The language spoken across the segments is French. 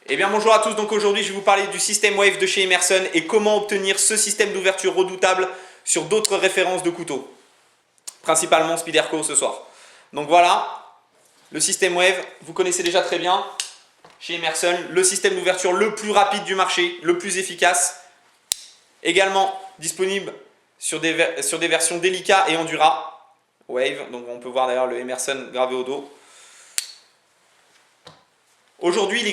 Eh bien bonjour à tous, donc aujourd'hui je vais vous parler du système Wave de chez Emerson et comment obtenir ce système d'ouverture redoutable sur d'autres références de couteaux, principalement Spyderco ce soir. Donc voilà, le système Wave, vous connaissez déjà très bien chez Emerson, le système d'ouverture le plus rapide du marché, le plus efficace, également disponible sur des versions Delica et Endura Wave, donc on peut voir d'ailleurs le Emerson gravé au dos. Aujourd'hui, il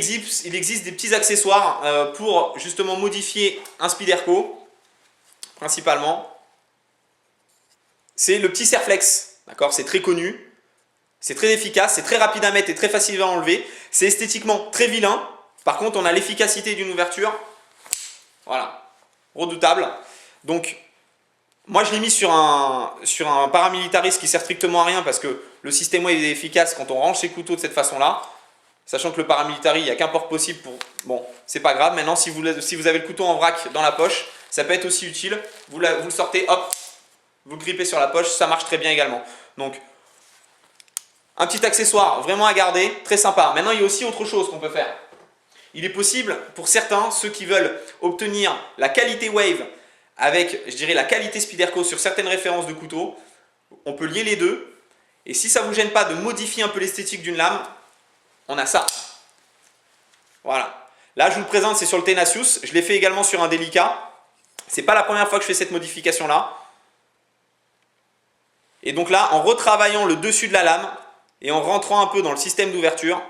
existe des petits accessoires pour justement modifier un Spyderco, principalement. C'est le petit Serflex, d'accord? C'est très connu, c'est très efficace, c'est très rapide à mettre et très facile à enlever. C'est esthétiquement très vilain. Par contre, on a l'efficacité d'une ouverture, voilà, redoutable. Donc, moi, je l'ai mis sur un paramilitariste qui sert strictement à rien parce que le système Wave est efficace quand on range ses couteaux de cette façon-là. Sachant que le paramilitary, il n'y a qu'un port possible pour... Bon, c'est pas grave. Maintenant, si vous avez le couteau en vrac dans la poche, ça peut être aussi utile. Vous le sortez, hop, vous le grippez sur la poche, ça marche très bien également. Donc, un petit accessoire vraiment à garder, très sympa. Maintenant, il y a aussi autre chose qu'on peut faire. Il est possible, pour certains, ceux qui veulent obtenir la qualité Wave avec, je dirais, la qualité Spyderco sur certaines références de couteaux, on peut lier les deux. Et si ça ne vous gêne pas de modifier un peu l'esthétique d'une lame, on a ça. Voilà. Là, je vous le présente, c'est sur le Tenacious. Je l'ai fait également sur un Delica. C'est pas la première fois que je fais cette modification-là. Et donc là, en retravaillant le dessus de la lame et en rentrant un peu dans le système d'ouverture,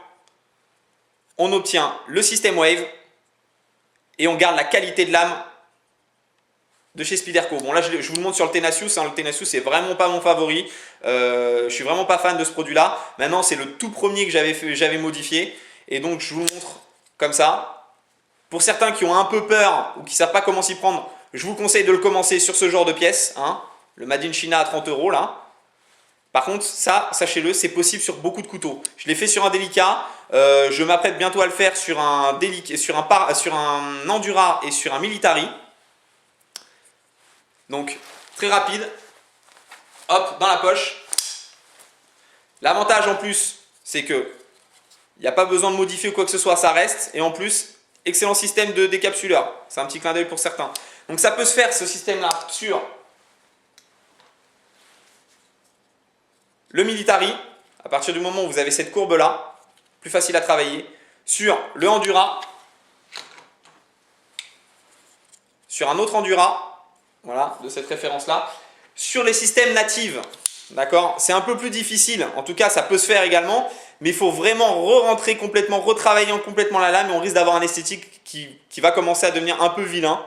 on obtient le système Wave et on garde la qualité de lame de chez Spyderco. Bon, là, je vous le montre sur le Tenacious. Le Tenacious, c'est vraiment pas mon favori. Je suis vraiment pas fan de ce produit-là. Maintenant, c'est le tout premier que j'avais modifié. Et donc, je vous montre comme ça. Pour certains qui ont un peu peur ou qui ne savent pas comment s'y prendre, je vous conseille de le commencer sur ce genre de pièce. Le Made in China à 30 € là. Par contre, ça, sachez-le, c'est possible sur beaucoup de couteaux. Je l'ai fait sur un Delica. Je m'apprête bientôt à le faire sur un Endura et sur un Military. Donc, très rapide. Hop, dans la poche. L'avantage en plus, c'est que il n'y a pas besoin de modifier ou quoi que ce soit, ça reste. Et en plus, excellent système de décapsuleur. C'est un petit clin d'œil pour certains. Donc ça peut se faire, ce système-là, sur le Military. À partir du moment où vous avez cette courbe-là, plus facile à travailler. Sur le Endura. Sur un autre Endura. Voilà, de cette référence-là. Sur les systèmes natifs, d'accord, c'est un peu plus difficile. En tout cas, ça peut se faire également. Mais il faut vraiment re-rentrer complètement, retravailler complètement la lame. Et on risque d'avoir un esthétique qui va commencer à devenir un peu vilain.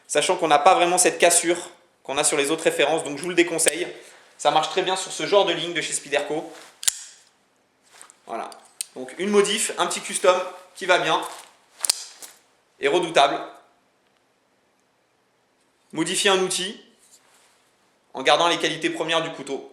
Sachant qu'on n'a pas vraiment cette cassure qu'on a sur les autres références. Donc je vous le déconseille. Ça marche très bien sur ce genre de ligne de chez Spyderco. Voilà. Donc une modif, un petit custom qui va bien. Et redoutable. Modifier un outil en gardant les qualités premières du couteau.